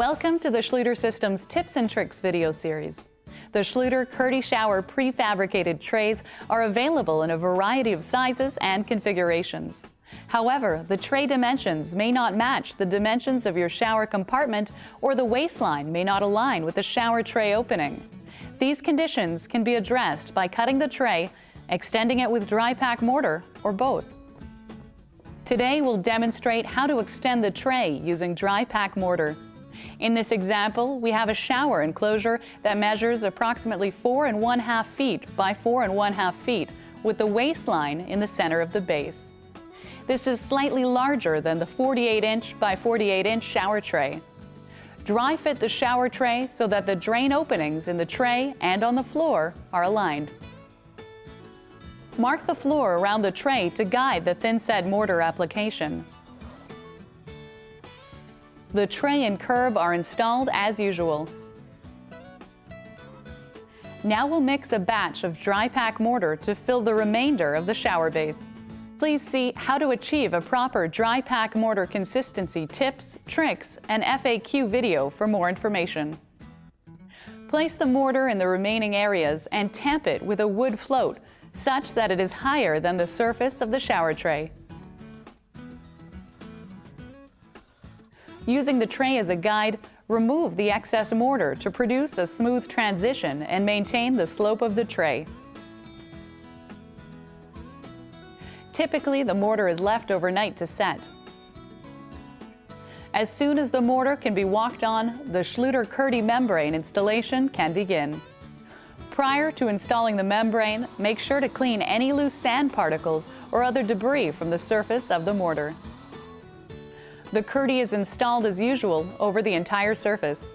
Welcome to the Schluter Systems Tips and Tricks video series. The Schluter KERDI-SHOWER prefabricated trays are available in a variety of sizes and configurations. However, the tray dimensions may not match the dimensions of your shower compartment, or the waistline may not align with the shower tray opening. These conditions can be addressed by cutting the tray, extending it with dry pack mortar, or both. Today we'll demonstrate how to extend the tray using dry pack mortar. In this example, we have a shower enclosure that measures approximately 4 1/2 feet by 4 1/2 feet, with the waistline in the center of the base. This is slightly larger than the 48-inch by 48-inch shower tray. Dry fit the shower tray so that the drain openings in the tray and on the floor are aligned. Mark the floor around the tray to guide the thin-set mortar application. The tray and curb are installed as usual. Now we'll mix a batch of dry pack mortar to fill the remainder of the shower base. Please see how to achieve a proper dry pack mortar consistency tips, tricks, and FAQ video for more information. Place the mortar in the remaining areas and tamp it with a wood float such that it is higher than the surface of the shower tray. Using the tray as a guide, remove the excess mortar to produce a smooth transition and maintain the slope of the tray. Typically, the mortar is left overnight to set. As soon as the mortar can be walked on, the Schluter KERDI membrane installation can begin. Prior to installing the membrane, make sure to clean any loose sand particles or other debris from the surface of the mortar. The KERDI is installed as usual over the entire surface.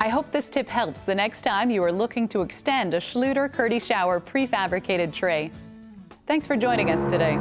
I hope this tip helps the next time you are looking to extend a Schluter KERDI-SHOWER prefabricated tray. Thanks for joining us today.